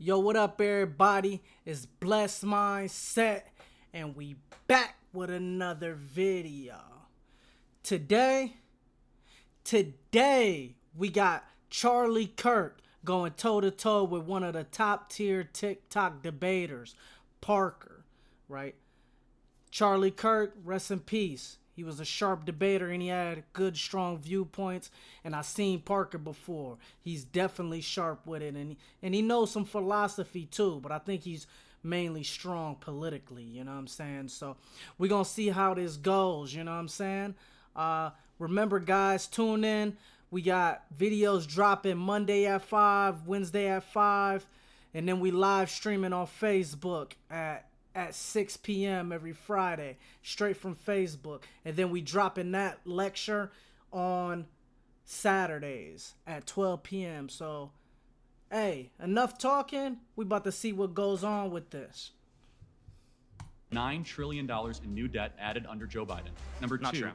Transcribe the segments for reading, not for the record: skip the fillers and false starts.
Yo, what up, everybody? It's Blessed Mindset, and we back with another video. Today, we got Charlie Kirk going toe-to-toe with one of the top-tier TikTok debaters, Parker, right? Charlie Kirk, rest in peace. He was a sharp debater and he had good, strong viewpoints. And I seen Parker before. He's definitely sharp with it, and he knows some philosophy too. But I think he's mainly strong politically. You know what I'm saying? So we're gonna see how this goes. You know what I'm saying? Remember, guys, tune in. We got videos dropping Monday at 5, Wednesday at 5, and then we live streaming on Facebook at 6 p.m. every Friday, straight from Facebook. And then we dropping that lecture on Saturdays at 12 p.m. So, hey, enough talking. We about to see what goes on with this. $9 trillion in new debt added under Joe Biden. Number Not two. true.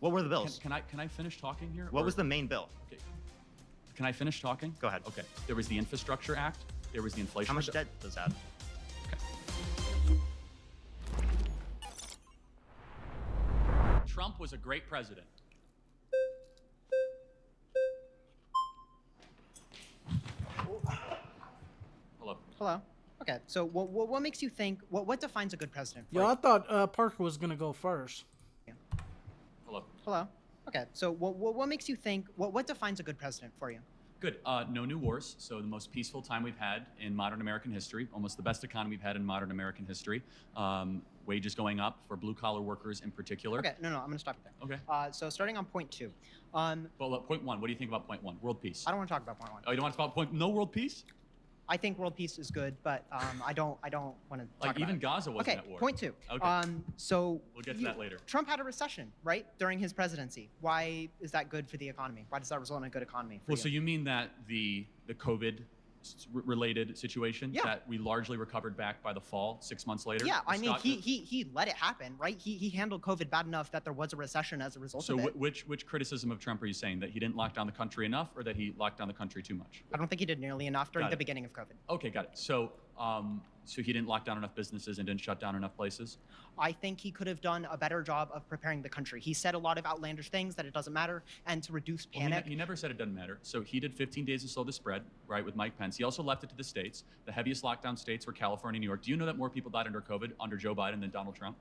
What were the bills? Can I finish talking here? What was the main bill? Okay. Can I finish talking? Go ahead. Okay. There was the Infrastructure Act. There was the Inflation. How much debt does that? Trump was a great president. Hello. Hello. Okay, so what makes you think, what defines a good president for Yo, you? I thought Parker was going to go first. Hello. Hello. Okay, so what makes you think, what defines a good president for you? Good. No new wars. So the most peaceful time we've had in modern American history, almost the best economy we've had in modern American history. Wages going up for blue-collar workers in particular. Okay, no, I'm going to stop you there. Okay. So starting on point 2. Well, point 1. What do you think about point 1? World peace. I don't want to talk about point 1. Oh, you don't want to talk about point? No world peace? I think world peace is good, but I don't want to talk Like about even it. Gaza wasn't Okay, at war. point 2. Okay. So We'll get to that later. Trump had a recession, right, during his presidency. Why is that good for the economy? Why does that result in a good economy for Well, you? so you mean that the COVID related situation Yeah. that we largely recovered back by the fall, 6 months later? Yeah, I mean, Scott- he let it happen, right? He handled COVID bad enough that there was a recession as a result So of it. which criticism of Trump are you saying? That he didn't lock down the country enough, or that he locked down the country too much? I don't think he did nearly enough during Got the it. beginning of COVID. Okay, got it. So so he didn't lock down enough businesses and didn't shut down enough places? I think he could have done a better job of preparing the country. He said a lot of outlandish things that it doesn't matter, and to reduce Well, panic. he never said it doesn't matter. So he did 15 days to slow the spread, right, with Mike Pence. He also left it to the states. The heaviest lockdown states were California and New York. Do you know that more people died under COVID under Joe Biden than Donald Trump?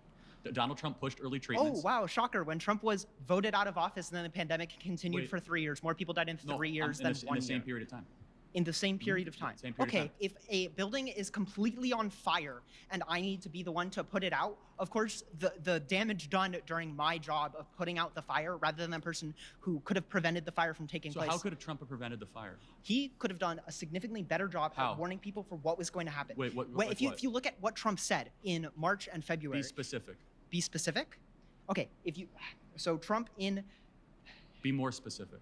Donald Trump pushed early treatments. Oh, wow, shocker. When Trump was voted out of office and then the pandemic continued Wait. for 3 years, more people died in No, 3 years in than the, in 1 the same year. period of time. In the same period of time. Same period of Okay, time. if a building is completely on fire and I need to be the one to put it out, of course, the damage done during my job of putting out the fire, rather than the person who could have prevented the fire from taking So place, how could Trump have prevented the fire? he could have done a significantly better job How? at warning people for what was going to happen. Wait, what? Wait, like if you what? if you look at what Trump said in March and February, Be specific. be specific. Okay, so Trump in, Be more specific.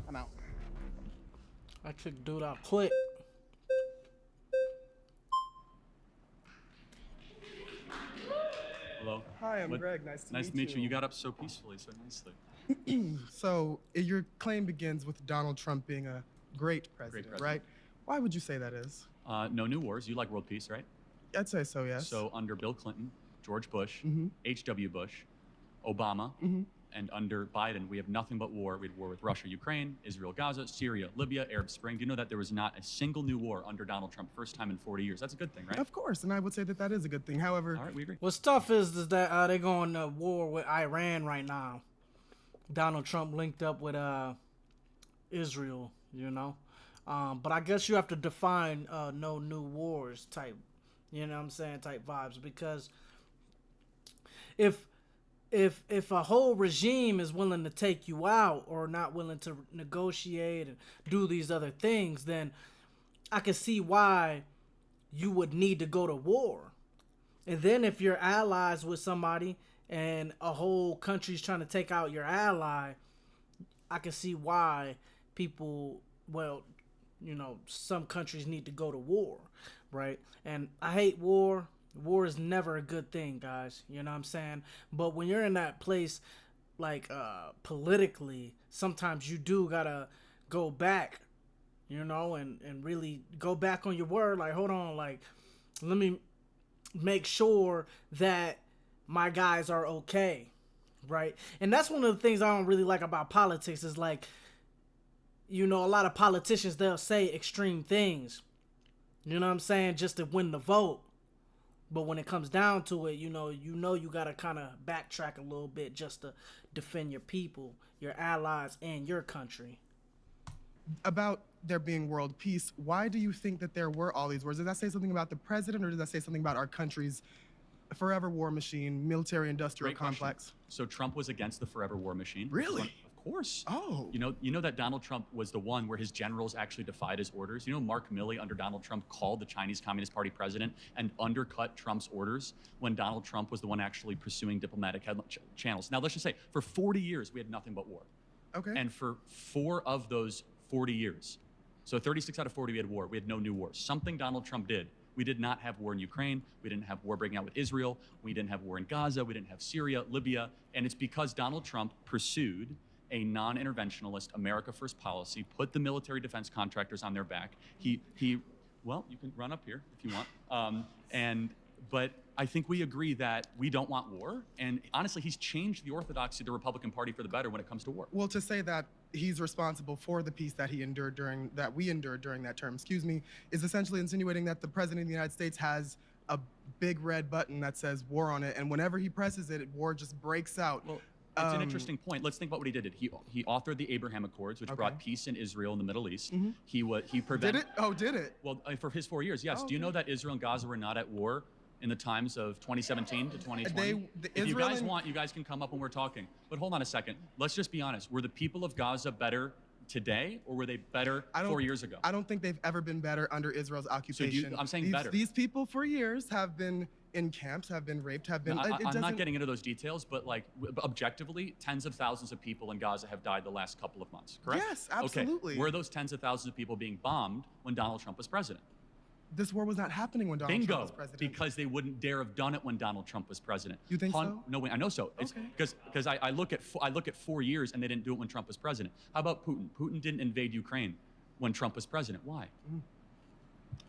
I'm out. I could do that quick. Hello. Hi, I'm What- Greg. Nice Nice to meet you. You got up so peacefully, so nicely. So, your claim begins with Donald Trump being a great president, president. right? Why would you say that is? No new wars. You like world peace, right? I'd say so, yes. So under Bill Clinton, George Bush, Mhm. H.W. Bush, Obama, Mhm. and under Biden, we have nothing but war. We had war with Russia, Ukraine, Israel, Gaza, Syria, Libya, Arab Spring. Do you know that there was not a single new war under Donald Trump, first time in 40 years? That's a good thing, right? Of course, and I would say that that is a good thing. However, All right, we agree. What's tough is that they're going to war with Iran right now. Donald Trump linked up with Israel, you know. But I guess you have to define no new wars type, you know what I'm saying, type vibes, because if a whole regime is willing to take you out or not willing to negotiate and do these other things, then I can see why you would need to go to war. And then if you're allies with somebody and a whole country's trying to take out your ally, I can see why people, well, you know, some countries need to go to war, right? And I hate war. War is never a good thing, guys. You know what I'm saying? But when you're in that place, like politically, sometimes you do gotta go back, you know, and really go back on your word. Like, hold on, like, let me make sure that my guys are okay, right? And that's one of the things I don't really like about politics is, like, you know, a lot of politicians, they'll say extreme things, you know what I'm saying, just to win the vote. But when it comes down to it, you know you got to kind of backtrack a little bit just to defend your people, your allies, and your country. About there being world peace, why do you think that there were all these wars? Does that say something about the president, or does that say something about our country's forever war machine, military-industrial Great question. complex? So Trump was against the forever war machine. Really? Of course. Oh. You know that Donald Trump was the one where his generals actually defied his orders. You know, Mark Milley under Donald Trump called the Chinese Communist Party president and undercut Trump's orders when Donald Trump was the one actually pursuing diplomatic channels. Now, let's just say for 40 years, we had nothing but war. Okay. And for 4 of those 40 years, so 36 out of 40, we had war. We had no new wars. Something Donald Trump did. We did not have war in Ukraine. We didn't have war breaking out with Israel. We didn't have war in Gaza. We didn't have Syria, Libya. And it's because Donald Trump pursued a non-interventionalist America First policy, put the military defense contractors on their back. Well, you can run up here if you want. But I think we agree that we don't want war. And honestly, he's changed the orthodoxy of the Republican Party for the better when it comes to war. Well, to say that he's responsible for the peace that we endured during that term, is essentially insinuating that the president of the United States has a big red button that says war on it, and whenever he presses it, war just breaks out. Well, it's an interesting point. Let's think about what he did. He authored the Abraham Accords, which brought peace in Israel and the Middle East. Mm-hmm. He prevented. Did it? Oh, did it? Well, for his 4 years, yes. Oh, Do you know okay. that Israel and Gaza were not at war in the times of 2017 to 2020? If you Israel guys and- want, you guys can come up when we're talking. But hold on a second. Let's just be honest. Were the people of Gaza better today, or were they better 4 years ago? I don't think they've ever been better under Israel's occupation. I'm saying better. These people for years have been in camps, have been raped, have been. No, it I'm doesn't- not getting into those details, but like objectively, tens of thousands of people in Gaza have died the last couple of months, correct? Yes, absolutely. Okay. Were those tens of thousands of people being bombed when Donald Trump was president? This war was not happening when Donald Trump was president. Because they wouldn't dare have done it when Donald Trump was president. You think so? No, wait, I know so. It's Okay. because I look at 4 years and they didn't do it when Trump was president. How about Putin? Putin didn't invade Ukraine when Trump was president. Why?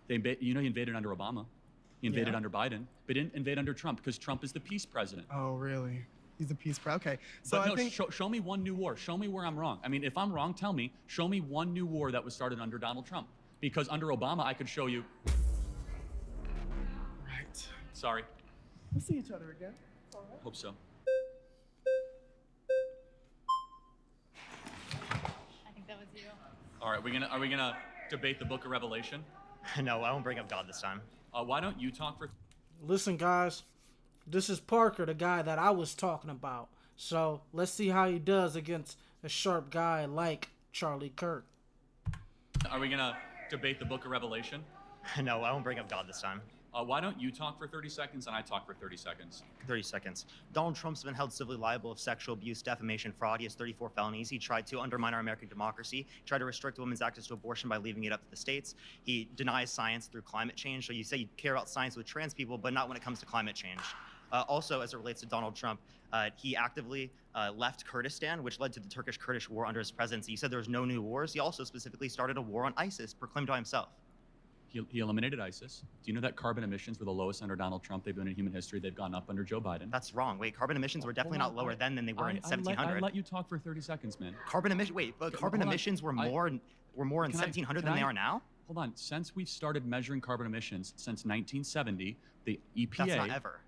He invaded under Obama. He invaded Yeah. under Biden, but didn't invade under Trump because Trump is the peace president. Oh, really? He's a peace Okay, so But I no, think show me one new war. Show me where I'm wrong. I mean, if I'm wrong, tell me. Show me one new war that was started under Donald Trump. Because under Obama, I could show you. right. Sorry. We'll see each other again. All right. Hope so. I think that was you. All right, are we gonna debate the Book of Revelation? No, I won't bring up God this time. Why don't you talk for? Listen, guys, this is Parker, the guy that I was talking about. So let's see how he does against a sharp guy like Charlie Kirk. Are we gonna debate the Book of Revelation? No, I won't bring up God this time. Why don't you talk for 30 seconds and I talk for 30 seconds? 30 seconds. Donald Trump's been held civilly liable of sexual abuse, defamation, fraud. He has 34 felonies. He tried to undermine our American democracy. He tried to restrict women's access to abortion by leaving it up to the states. He denies science through climate change. So you say you care about science with trans people, but not when it comes to climate change. Also, as it relates to Donald Trump, he actively left Kurdistan, which led to the Turkish-Kurdish war under his presidency. He said there was no new wars. He also specifically started a war on ISIS, proclaimed by himself. He eliminated ISIS. Do you know that carbon emissions were the lowest under Donald Trump they've been in human history? They've gone up under Joe Biden. That's wrong. Wait, carbon emissions were definitely not lower then than they were in 1700. I let you talk for 30 seconds, man. Carbon emissions were more in 1700 than they are now? Hold on. Since we've started measuring carbon emissions since 1970, the EPA. That's not ever.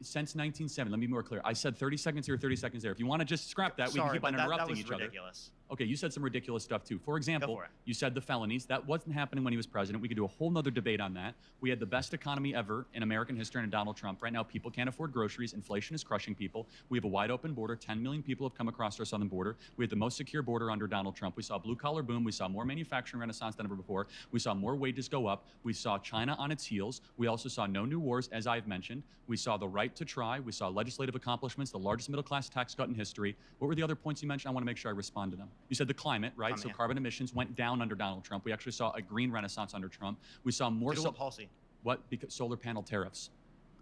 Since 1970, let me be more clear. I said 30 seconds here, 30 seconds there. If you want to just scrap that, we can Sorry, keep on but that interrupting was each ridiculous. other. Okay, you said some ridiculous stuff too. For example, for it. you said the felonies. That wasn't happening when he was president. We could do a whole nother debate on that. We had the best economy ever in American history under Donald Trump. Right now, people can't afford groceries. Inflation is crushing people. We have a wide open border. 10 million people have come across our southern border. We have the most secure border under Donald Trump. We saw blue collar boom. We saw more manufacturing renaissance than ever before. We saw more wages go up. We saw China on its heels. We also saw no new wars, as I've mentioned. We saw the right to try. We saw legislative accomplishments, the largest middle class tax cut in history. What were the other points you mentioned? I want to make sure I respond to them. You said the climate, right? So Yeah. carbon emissions went down under Donald Trump. We actually saw a green renaissance under Trump. We saw more. Due to what policy? What? Because solar panel tariffs.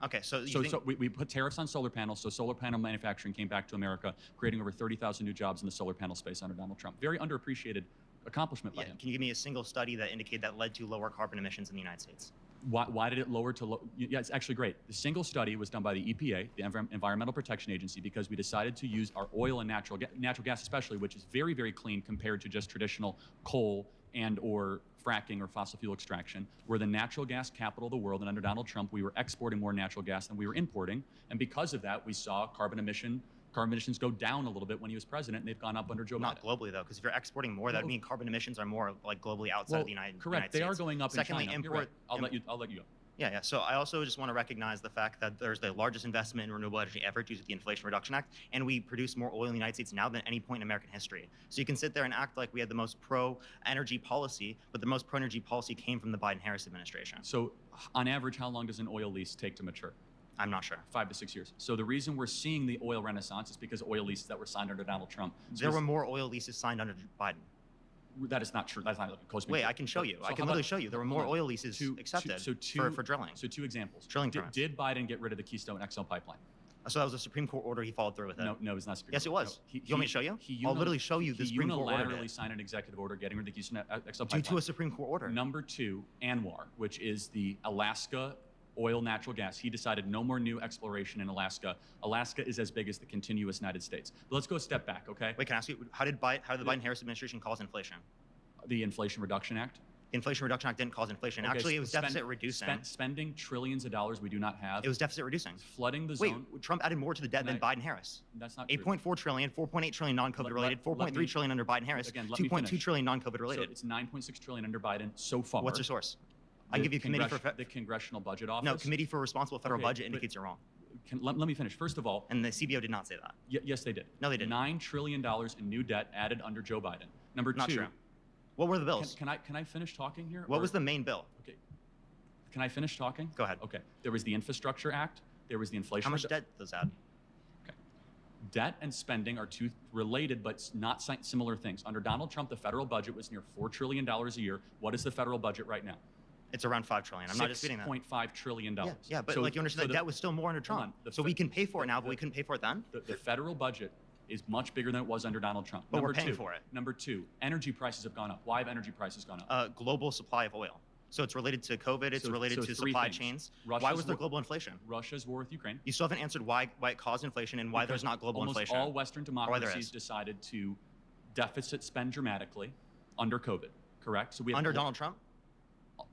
Okay, so you So, think, we put tariffs on solar panels, so solar panel manufacturing came back to America, creating over 30,000 new jobs in the solar panel space under Donald Trump. Very underappreciated accomplishment by Yeah, him. can you give me a single study that indicated that led to lower carbon emissions in the United States? Why did it lower to low? Yeah, it's actually great. The single study was done by the EPA, the Environmental Protection Agency, because we decided to use our oil and natural gas especially, which is very, very clean compared to just traditional coal and or fracking or fossil fuel extraction. We're the natural gas capital of the world, and under Donald Trump, we were exporting more natural gas than we were importing. And because of that, we saw carbon emissions go down a little bit when he was president, and they've gone up under Joe Biden. Not globally, though, because if you're exporting more, that would mean carbon emissions are more like globally outside of the United Correct. States. They are going up Secondly, in China. You're import. right. I'll let you go. Yeah. So I also just want to recognize the fact that there's the largest investment in renewable energy ever due to the Inflation Reduction Act, and we produce more oil in the United States now than any point in American history. So you can sit there and act like we had the most pro-energy policy, but the most pro-energy policy came from the Biden-Harris administration. So on average, how long does an oil lease take to mature? I'm not sure. 5 to 6 years. So the reason we're seeing the oil renaissance is because oil leases that were signed under Donald Trump. There were more oil leases signed under Biden. That is not true. That's not close. Wait, I can show you. So I can how literally about- show you. There were more oil leases accepted for drilling. So 2 examples. Drilling did, permits. did Biden get rid of the Keystone XL pipeline? So that was a Supreme Court order. He followed through with it. No, it's not Supreme Yes, it Court. was. No, You want me to show you? He I'll literally show you the he Supreme Court order unilaterally did. signed an executive order getting rid of the Keystone XL Due pipeline. to a Supreme Court order. Number 2, ANWR, which is the Alaska oil natural gas. He decided no more new exploration in Alaska. Alaska is as big as the continuous United States. But let's go a step back, okay? Wait, can I ask you, how did the Biden-Harris administration cause inflation? The Inflation Reduction Act. The Inflation Reduction Act didn't cause inflation. Okay, Actually, it was deficit reducing. Spending trillions of dollars we do not have. It was deficit reducing. Flooding the Wait, zone. Trump added more to the debt than Biden-Harris. That's not true. 8.4 trillion, 4.8 trillion non-COVID related, 4.3 trillion under Biden-Harris, Again, let me 2.2 finish. trillion non-COVID related. So it's 9.6 trillion under Biden so far. What's your source? I can give you the Congressional Budget Office. No, Committee for Responsible Federal Okay, Budget but- indicates you're wrong. Let me finish. First of all, And the CBO did not say that. yes, they did. No, they didn't. $9 trillion in new debt added under Joe Biden. Number Not 2. true. What were the bills? Can I finish talking here? What or- was the main bill? Okay. Can I finish talking? Go ahead. Okay. There was the Infrastructure Act. There was the Inflation. How much debt does that? Okay. Debt and spending are two related but not similar things. Under Donald Trump, the federal budget was near $4 trillion a year. What is the federal budget right now? It's around 5 trillion. I'm not disputing that. $6.5 trillion. Yeah, but So- like you understand, so that debt was still more under hold Trump. on. So we can pay for it now, but we couldn't pay for it then? The federal budget is much bigger than it was under Donald Trump. But we're Number paying 2, for it. Number 2, energy prices have gone up. Why have energy prices gone up? Global supply of oil. So it's related to COVID, it's related so to 3 supply things. chains. Russia's Why was there war- global inflation? Russia's war with Ukraine. You still haven't answered why it caused inflation and why there's Because not global almost inflation. all Western why there democracies is. decided to deficit spend dramatically under COVID, correct? So we have Under Donald Trump?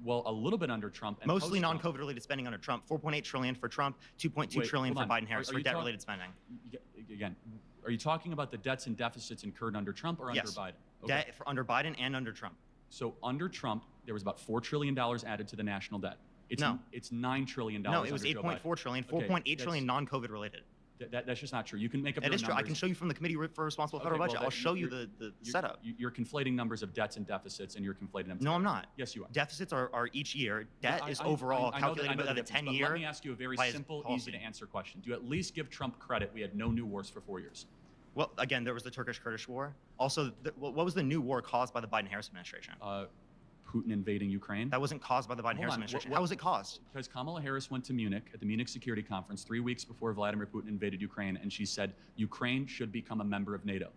well, a little bit under Trump. And Mostly post-Trump. non-COVID related spending under Trump. 4.8 trillion for Trump, 2.2 Wait, trillion for hold on. Biden-Harris Are for you debt-related spending. Again, are you talking about the debts and deficits incurred under Trump or Yes. under Biden? Debt for under Biden and under Trump. So under Trump, there was about $4 trillion added to the national debt. No. It's $9 trillion. No, it was under Joe Biden. 8.4 trillion, Okay, 4.8 trillion non-COVID related. That's just not true. You can make up That your is own true. I numbers. can show you from the Committee for Responsible Federal well, Budget. that- I'll show you you're- the You're- setup. You're conflating numbers of debts and deficits, and you're conflating them. No, I'm not. Yes, you are. Deficits are each year. Debt I- is I- overall I know calculated the by the difference, but 10-year. Let me ask you a very by his simple, policy. easy to answer question. Do you at least give Trump credit? We had no new wars for 4 years. Well, again, there was the Turkish-Kurdish war. Also, what was the new war caused by the Biden-Harris administration? Putin invading Ukraine. That wasn't caused by the Biden-Harris on. administration. What- How was it caused? Because Kamala Harris went to Munich at the Munich Security Conference 3 weeks before Vladimir Putin invaded Ukraine, and she said Ukraine should become a member of NATO.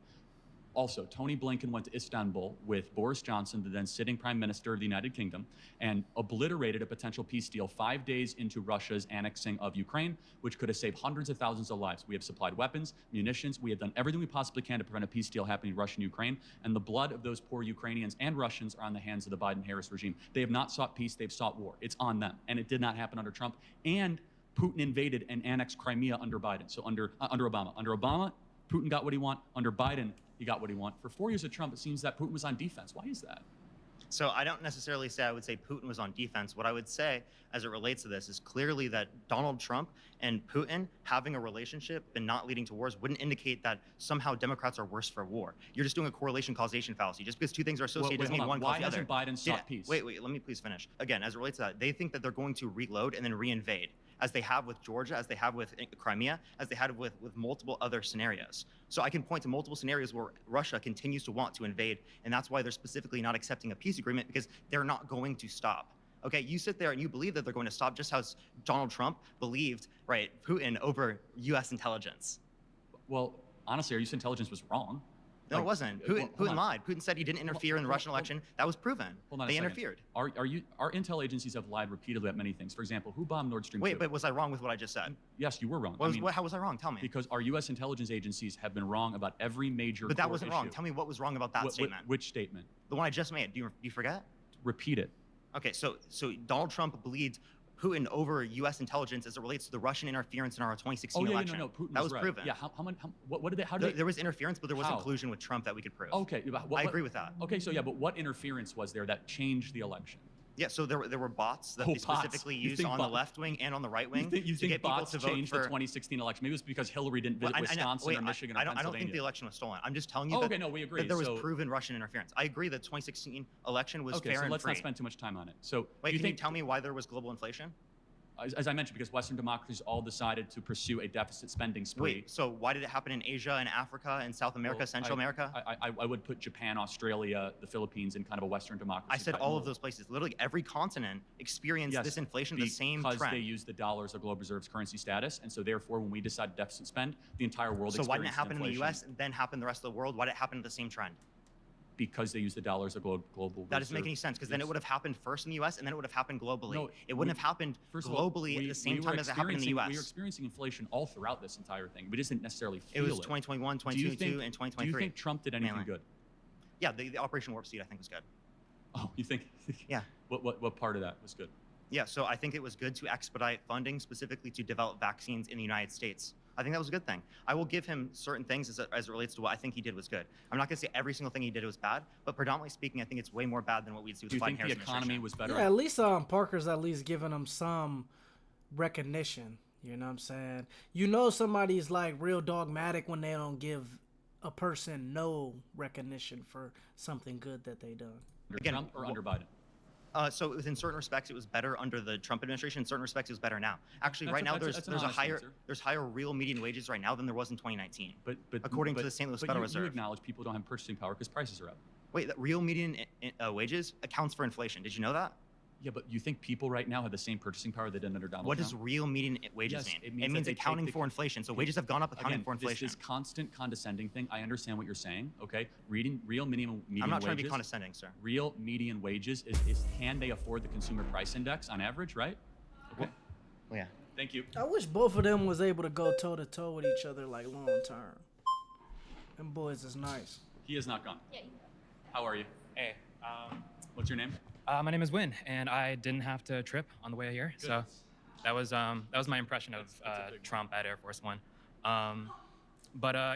Also, Tony Blinken went to Istanbul with Boris Johnson, the then sitting Prime Minister of the United Kingdom, and obliterated a potential peace deal 5 days into Russia's annexing of Ukraine, which could have saved hundreds of thousands of lives. We have supplied weapons, munitions. We have done everything we possibly can to prevent a peace deal happening in Russia and Ukraine. And the blood of those poor Ukrainians and Russians are on the hands of the Biden-Harris regime. They have not sought peace. They've sought war. It's on them. And it did not happen under Trump. And Putin invaded and annexed Crimea under Biden. So under Obama. Under Obama, Putin got what he wanted. Under Biden, he got what he wanted. For 4 years of Trump, it seems that Putin was on defense. Why is that? So I don't necessarily say I would say Putin was on defense. What I would say as it relates to this is clearly that Donald Trump and Putin having a relationship and not leading to wars wouldn't indicate that somehow Democrats are worse for war. You're just doing a correlation causation fallacy. Just because two things are associated doesn't mean one Why causes the other. hasn't Biden sought peace? Wait, let me please finish. Again, as it relates to that, they think that they're going to reload and then reinvade, as they have with Georgia, as they have with Crimea, as they had with multiple other scenarios. So I can point to multiple scenarios where Russia continues to want to invade, and that's why they're specifically not accepting a peace agreement, because they're not going to stop. Okay, you sit there and you believe that they're going to stop, just how Donald Trump believed, right, Putin over U.S. intelligence. Well, honestly, our U.S. intelligence was wrong. No, Like, it wasn't. hold Putin on. lied. Putin said he didn't interfere in the Russian election. That was proven. Hold on They a second. interfered. Our intel agencies have lied repeatedly at many things. For example, who bombed Nord Stream 2? Wait, but was I wrong with what I just said? Yes, you were wrong. How was I wrong? Tell me. Because our U.S. intelligence agencies have been wrong about every major But that core wasn't issue. wrong. Tell me what was wrong about that statement. Which statement? The one I just made. Do you forget? Repeat it. Okay, so Donald Trump believed Putin over U.S. intelligence as it relates to the Russian interference in our 2016 election. No, Putin that was right. proven. Yeah, what did they? How did they? There was interference, but there wasn't How? collusion with Trump that we could prove. Okay, I agree with that. Okay, so yeah, but what interference was there that changed the election? Yeah, so there were bots that Oh, they bots. specifically You used think on the bot- left wing and on the right wing You to think get people bots to vote changed for the 2016 election? Maybe it was because Hillary didn't visit Well, Wisconsin wait, or Michigan or I don't think Pennsylvania. the election was stolen. I'm just telling you Oh, that, okay, no, we agree. that there was So- proven Russian interference. I agree that 2016 election was Okay, fair so and let's free. not spend too much time on it. So Wait, do you can think you tell me why there was global inflation? as I mentioned, because Western democracies all decided to pursue a deficit spending spree. Wait, so why did it happen in Asia and Africa and South America, Well, Central America? I would put Japan, Australia, the Philippines in kind of a Western democracy. I said type all mold. of those places. Literally every continent experienced Yes, this inflation, the same because trend. they use the dollar as a global reserves currency status, and so therefore, when we decide deficit spend, the entire world. So why didn't it happen in the inflation U.S. and then happen in the rest of the world? Why did it happen to the same trend? Because they use the dollar as a global. That doesn't make reserve. any sense because then it Yes. would have happened first in the U.S. and then it would have happened globally. No, it wouldn't have happened First of all, globally at the same we were time as it happened in the experiencing- We were U.S. experiencing inflation all throughout this entire thing. We just didn't necessarily It feel was 2021, Do you 2022, think- and Do 2023. you think Trump did anything mainly. good? Yeah, the Operation Warp Speed I think was good. Oh, you think? Yeah. What part of that was good? Yeah, so I think it was good to expedite funding specifically to develop vaccines in the United States. I think that was a good thing. I will give him certain things as it relates to what I think he did was good. I'm not going to say every single thing he did was bad, but predominantly speaking, I think it's way more bad than what we'd see with Do you the Biden think the Harris economy administration. was better? Yeah, at least Parker's at least giving him some recognition. You know what I'm saying? You know somebody's like real dogmatic when they don't give a person no recognition for something good that they done. Under Again, Trump or under Biden? So in certain respects, it was better under the Trump administration. In certain respects, it was better now. Actually, That's right now, that's an there's honest answer. higher real median wages right now than there was in 2019. But according to the St. Louis Federal you Reserve. acknowledge people don't have purchasing power because prices are up. Wait, that real median wages accounts for inflation. Did you know that? Yeah, but you think people right now have the same purchasing power they did under Donald What Trump? does real median wages Yes, mean? it means that they take accounting the- for inflation. So wages have gone up accounting Again, for inflation. This constant condescending thing. I understand what you're saying. Okay, reading real median wages. I'm not trying to be condescending, sir. Real median wages is can they afford the consumer price index on average, right? Okay. Well, yeah. Thank you. I wish both of them was able to go toe to toe with each other like long term. Them boys is nice. He is not gone. Yeah. How are you? Hey, What's your name? my name is Win, and I didn't have to trip on the way here, so that was my impression of That's a big Trump at Air Force One.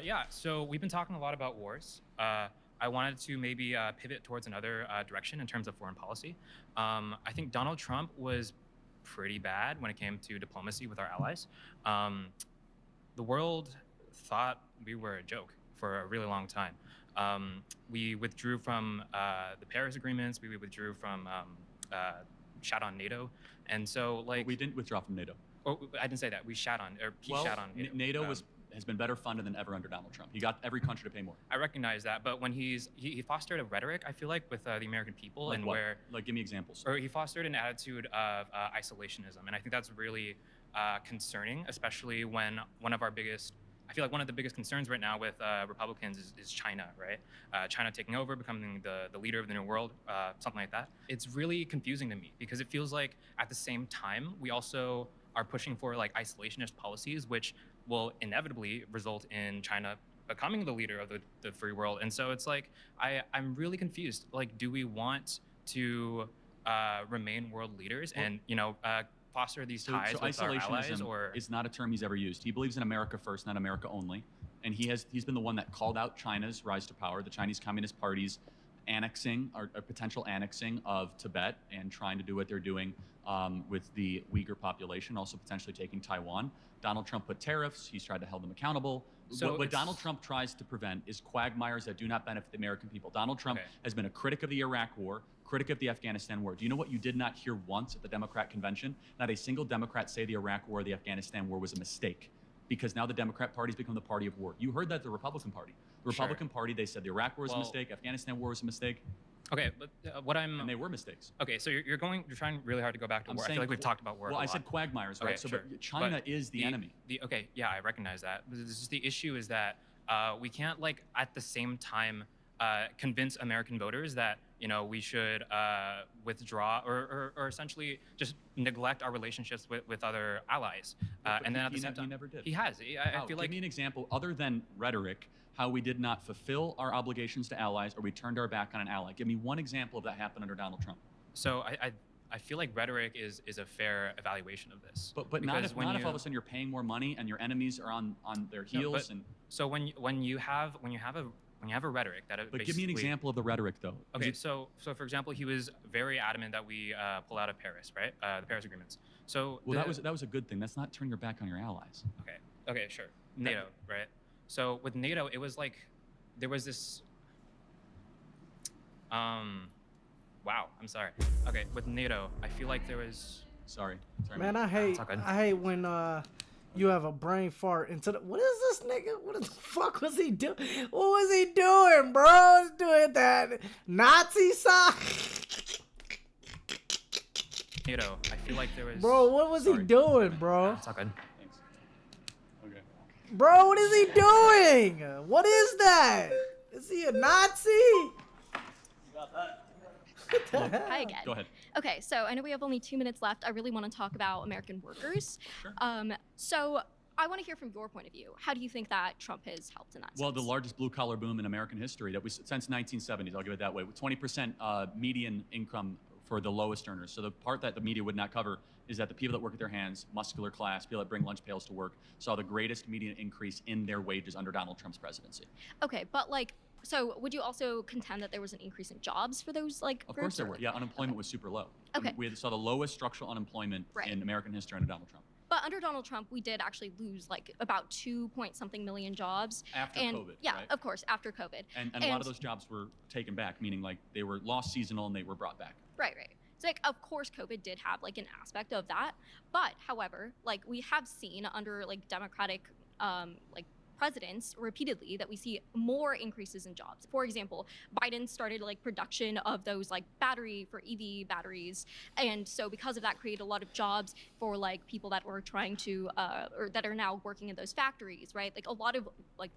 Yeah, so we've been talking a lot about wars. I wanted to maybe pivot towards another direction in terms of foreign policy. I think Donald Trump was pretty bad when it came to diplomacy with our allies. The world thought we were a joke for a really long time. We withdrew from the Paris agreements. We withdrew from shat on NATO, and so like We didn't withdraw from NATO. Oh, I didn't say that. We shat on, or he shat on NATO. NATO has been better funded than ever under Donald Trump. He got every country to pay more. I recognize that, but when he fostered a rhetoric, I feel like with the American people, Like and what? where, Like, give me examples. or he fostered an attitude of isolationism, and I think that's really concerning, especially when I feel like one of the biggest concerns right now with Republicans is China, right? China taking over, becoming the leader of the new world, something like that. It's really confusing to me because it feels like at the same time, we also are pushing for like isolationist policies, which will inevitably result in China becoming the leader of the free world. And so it's like, I'm really confused. Like, do we want to remain world leaders and, foster these ties with our allies, isolationism or is not a term he's ever used. He believes in America first, not America only. And he's been the one that called out China's rise to power, the Chinese Communist Party's annexing or potential annexing of Tibet and trying to do what they're doing with the Uyghur population, also potentially taking Taiwan. Donald Trump put tariffs. He's tried to hold them accountable. So What it's- Donald Trump tries to prevent is quagmires that do not benefit the American people. Donald Trump Okay. has been a critic of the Iraq War, critic of the Afghanistan War. Do you know what you did not hear once at the Democrat convention? Not a single Democrat say the Iraq War or the Afghanistan War was a mistake, because now the Democrat Party's become the party of war. You heard that the Republican Party. The Sure. Republican Party, they said the Iraq War was a Well- mistake, Afghanistan War was a mistake, okay, but and they were mistakes. okay. So you're trying really hard to go back to I'm war. I saying feel like we've qu- talked about war. Well, a I lot. said quagmires, right? Okay, So sure. but China But is the enemy. Okay, yeah, I recognize that. But this is the issue is that we can't like at the same time convince American voters that we should withdraw or essentially just neglect our relationships with other allies. And then at the same time, he never did. he has. I feel Give like me an example other than rhetoric, how we did not fulfill our obligations to allies or we turned our back on an ally. Give me one example of that happened under Donald Trump. so. I feel like rhetoric is a fair evaluation of this. But not Because if, when not if you- all of a sudden you're paying more money and your enemies are on their No, heels. but- So when you have a rhetoric that But give me an basically- example of the rhetoric, though. Is Okay, it- so for example, he was very adamant that we pull out of Paris, right? The Paris agreements. So well, the- that was a good thing. That's not turning your back on your allies. okay, sure. NATO, right? So with NATO, it was like there was this. Wow, I'm sorry. Okay, with NATO, I feel like there was. Sorry. Man, mate. I It's all good. hate when you have a brain fart into the. What is this nigga? What the fuck was he doing? What was he doing, bro? He's doing that Nazi sign. NATO, I feel like there was. Bro, what was he Sorry. doing, bro? It's all good. Thanks. Okay. Bro, what is he doing? What is that? Is he a Nazi? What the hell? Hi again. Go ahead. Okay, so I know we have only 2 minutes left. I really want to talk about American workers. Sure. So I want to hear from your point of view. How do you think that Trump has helped in that Well, the sense? largest blue collar boom in American history that was since 1970s. I'll give it that way. With 20% median income for the lowest earners. So the part that the media would not cover is that the people that work with their hands, muscular class, people that bring lunch pails to work, saw the greatest median increase in their wages under Donald Trump's presidency. Okay, but like, so would you also contend that there was an increase in jobs for those like Of groups? course there or- were. Yeah, unemployment was super low. Okay. We saw the lowest structural unemployment Right. in American history under Donald Trump. But under Donald Trump, we did actually lose like about 2-point-something million jobs. After and COVID, yeah, right? of course, after COVID. And a lot of those jobs were taken back, meaning like they were lost seasonal and they were brought back. Right. So like, of course, COVID did have like an aspect of that. But however, like we have seen under like Democratic like presidents repeatedly that we see more increases in jobs. For example, Biden started like production of those like battery for EV batteries, and so because of that, created a lot of jobs for like people that were trying to or that are now working in those factories, right? Like a lot of like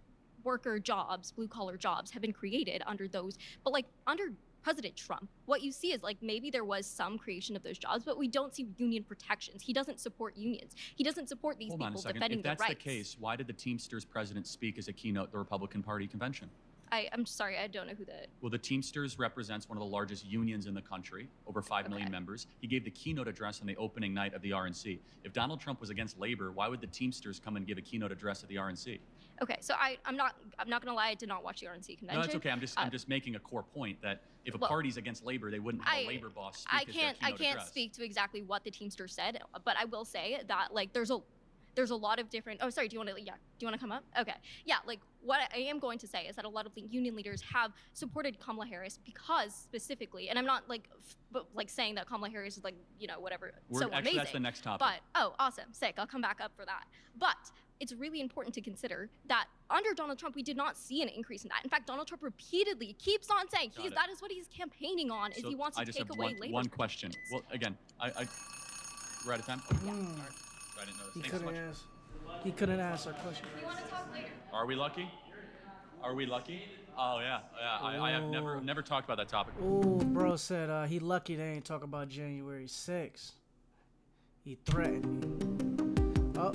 worker jobs, blue collar jobs have been created under those, but like under President Trump, what you see is like maybe there was some creation of those jobs, but we don't see union protections. He doesn't support unions. He doesn't support these Hold on a people second. defending If their that's rights. the case, why did the Teamsters president speak as a keynote at the Republican Party convention? I'm sorry, I don't know who the. Well, the Teamsters represents one of the largest unions in the country, over 5 million Okay. members. He gave the keynote address on the opening night of the RNC. If Donald Trump was against labor, why would the Teamsters come and give a keynote address at the RNC? Okay, so I'm not gonna lie, I did not watch the RNC convention. No, that's okay. I'm just making a core point that if a well, party's against labor, they wouldn't have a labor boss speak I as their can't keynote address. speak to exactly what the Teamsters said, but I will say that like there's a lot of different. Oh, sorry. Do you want to come up? Okay. Yeah. Like what I am going to say is that a lot of the union leaders have supported Kamala Harris because specifically, and I'm not like saying that Kamala Harris is like whatever so Actually, amazing. that's the next topic. But awesome, sick. I'll come back up for that. But it's really important to consider that under Donald Trump, we did not see an increase in that. In fact, Donald Trump repeatedly keeps on saying Got it. that is what he's campaigning on, is So he wants I to just take have away one, labor one question. protections. Well, again, we're out of time. Okay. All right. I didn't know this. He Thanks so much. couldn't answer. He couldn't answer a question. You want to talk later? Are we lucky? Are we lucky? Oh yeah. I have never talked about that topic. Ooh, bro said he lucky they ain't talk about January 6th. He threatened me. Oh.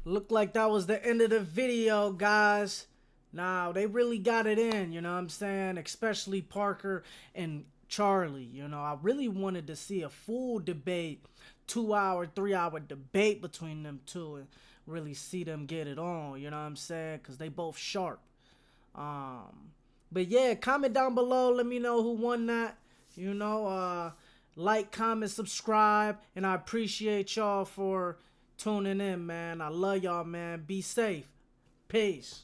Looked like that was the end of the video, guys. Now, they really got it in, you know what I'm saying? Especially Parker and Charlie, I really wanted to see a full debate, 2-hour, 3-hour debate between them two and really see them get it on, you know what I'm saying? Because they both sharp. But yeah, comment down below. Let me know who won that. Like, comment, subscribe. And I appreciate y'all for tuning in, man. I love y'all, man. Be safe. Peace.